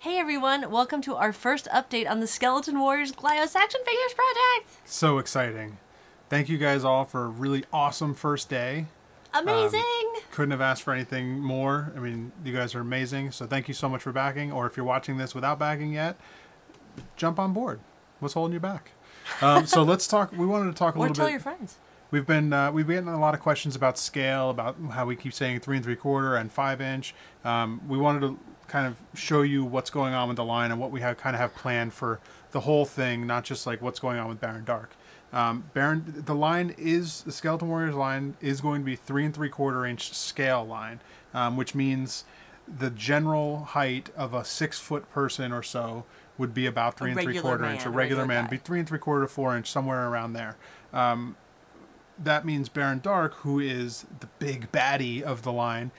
Hey everyone, welcome to our first update on the Skeleton Warriors Glyos Action Figures project! So exciting. Thank you guys all for a really awesome first day. Amazing! Couldn't have asked for anything more. I mean, you guys are amazing, so thank you so much for backing. Or if you're watching this without backing yet, jump on board. What's holding you back? So let's talk. We wanted to talk a little bit. Or tell your friends. We've been getting a lot of questions about scale, about how we keep saying 3 3/4 and 5-inch. We wanted to kind of show you what's going on with the line and what we have planned for the whole thing, not just like what's going on with Baron Dark. The Skeleton Warriors line is going to be 3 3/4-inch scale line, which means the general height of a 6-foot person or so would be about 3 3/4 inch. A regular man would be 3 3/4 to 4 inch, somewhere around there. That means Baron Dark, who is the big baddie of the line,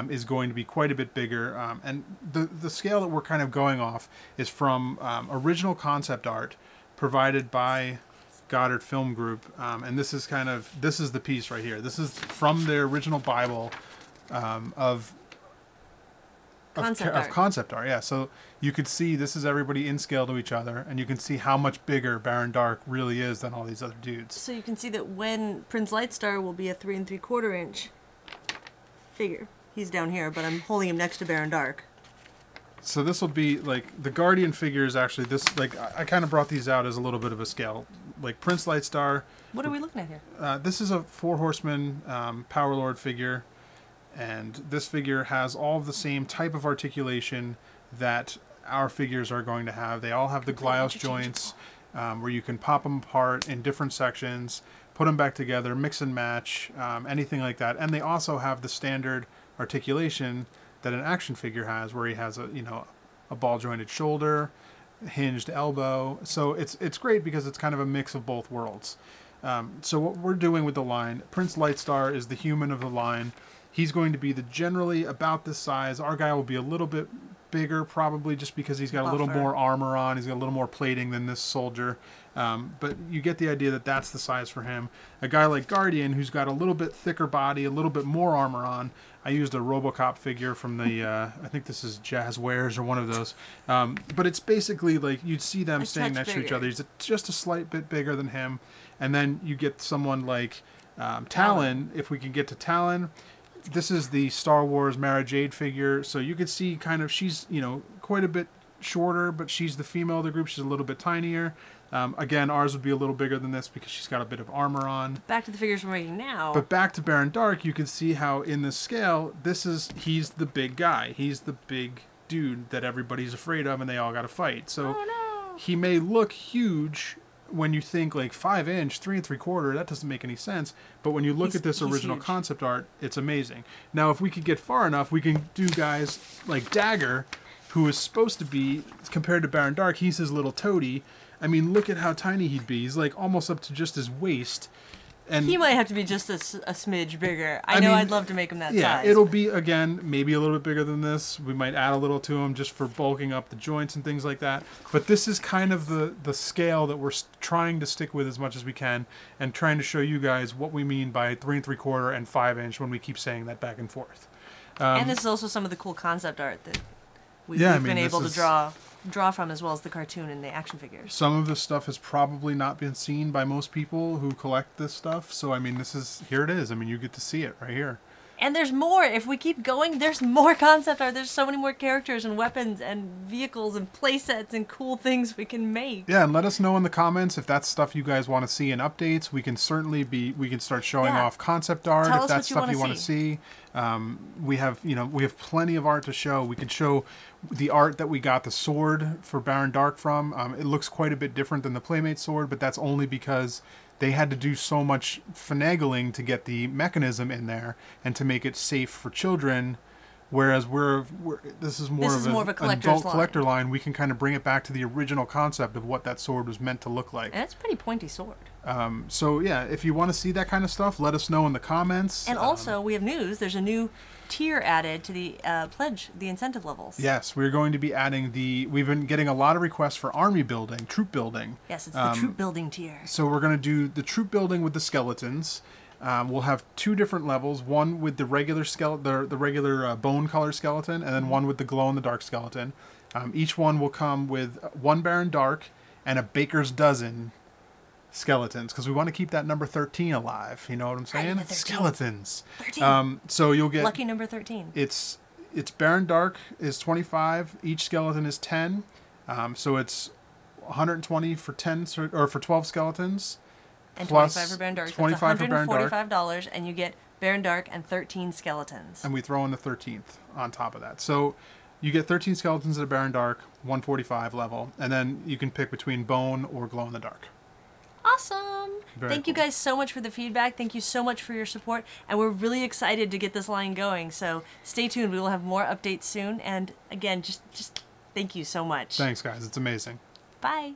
is going to be quite a bit bigger. And the scale that we're kind of going off is from original concept art provided by Goddard Film Group. And this is the piece right here. This is from their original Bible of concept art. Yeah, so you could see this is everybody in scale to each other, and you can see how much bigger Baron Dark really is than all these other dudes. So you can see that when Prince Lightstar will be a 3 3/4-inch figure. He's down here, but I'm holding him next to Baron Dark. So this will be like the Guardian figures. Actually, this I kind of brought these out as a little bit of a scale. Like Prince Lightstar. What are we looking at here? This is a 4 Horseman Power Lord figure. And this figure has all of the same type of articulation that our figures are going to have. They all have the Glyos joints where you can pop them apart in different sections, put them back together, mix and match, anything like that. And they also have the standard articulation that an action figure has, where he has a ball jointed shoulder, hinged elbow. So it's great because it's kind of a mix of both worlds. So what we're doing with the line, Prince Lightstar is the human of the line. He's going to be generally about this size. Our guy will be a little bit bigger, probably just because he's got a little more armor on. He's got a little more plating than this soldier. But you get the idea that that's the size for him. A guy like Guardian, who's got a little bit thicker body, a little bit more armor on. I used a RoboCop figure from the, I think this is Jazz Wares or one of those. But it's basically like you'd see them standing next to each other. He's just a slight bit bigger than him. And then you get someone like Talon, if we can get to Talon. This is the Star Wars Mara Jade figure, so you can see she's, quite a bit shorter, but she's the female of the group. She's a little bit tinier. Again, ours would be a little bigger than this because she's got a bit of armor on. Back to the figures we're making now. But back to Baron Dark, you can see how in this scale, he's the big guy. He's the big dude that everybody's afraid of and they all got to fight. So he may look huge when you think like 5-inch, 3 3/4, that doesn't make any sense. But when you look at this original concept art, it's amazing. Now, if we could get far enough, we can do guys like Dagger, who is supposed to be, compared to Baron Dark, he's his little toady. I mean, look at how tiny he'd be. He's like almost up to just his waist. And he might have to be just a smidge bigger. I mean, I'd love to make him that size. Yeah, it'll be, again, maybe a little bit bigger than this. We might add a little to him just for bulking up the joints and things like that. But this is kind of the scale that we're trying to stick with as much as we can and trying to show you guys what we mean by 3 3/4 and 5-inch when we keep saying that back and forth. And this is also some of the cool concept art that we've been able to draw from, as well as the cartoon and the action figures. Some of this stuff has probably not been seen by most people who collect this stuff. So, I mean, here it is. I mean, you get to see it right here. And there's more. If we keep going, there's more concept art. There's so many more characters and weapons and vehicles and playsets and cool things we can make. Yeah, and let us know in the comments if that's stuff you guys want to see in updates. We can certainly we can start showing off concept art if that's stuff you want to see. We have plenty of art to show. We could show the art that we got the sword for Baron Dark from. It looks quite a bit different than the Playmate sword, but that's only because they had to do so much finagling to get the mechanism in there and to make it safe for children. Whereas this is more of an adult collector line. We can kind of bring it back to the original concept of what that sword was meant to look like. And it's a pretty pointy sword. So yeah, if you want to see that kind of stuff, let us know in the comments. And also, we have news. There's a new tier added to the pledge, the incentive levels. Yes, we're going to be adding we've been getting a lot of requests for army building, troop building. Yes, it's the troop building tier. So we're going to do the troop building with the skeletons. We'll have 2 different levels, one with the regular skeleton, the regular bone color skeleton, and then one with the glow-in-the-dark skeleton. Each one will come with 1 Baron Dark and a baker's dozen skeletons, because we want to keep that number 13 alive. You know what I'm saying? Right, Skeletons. 13. So you'll get Lucky number 13. It's Baron Dark is 25. Each skeleton is 10. So it's 120 for 10 or for 12 skeletons. And plus 25 for Baron Dark. 25 for Baron Dark. $145, and you get Baron Dark and 13 skeletons. And we throw in the 13th on top of that. So you get 13 skeletons at a Baron Dark, 145 level, and then you can pick between bone or glow in the dark. Awesome! Thank you cool. guys so much for the feedback. Thank you so much for your support. And we're really excited to get this line going. So stay tuned. We will have more updates soon. And again, just thank you so much. Thanks, guys. It's amazing. Bye.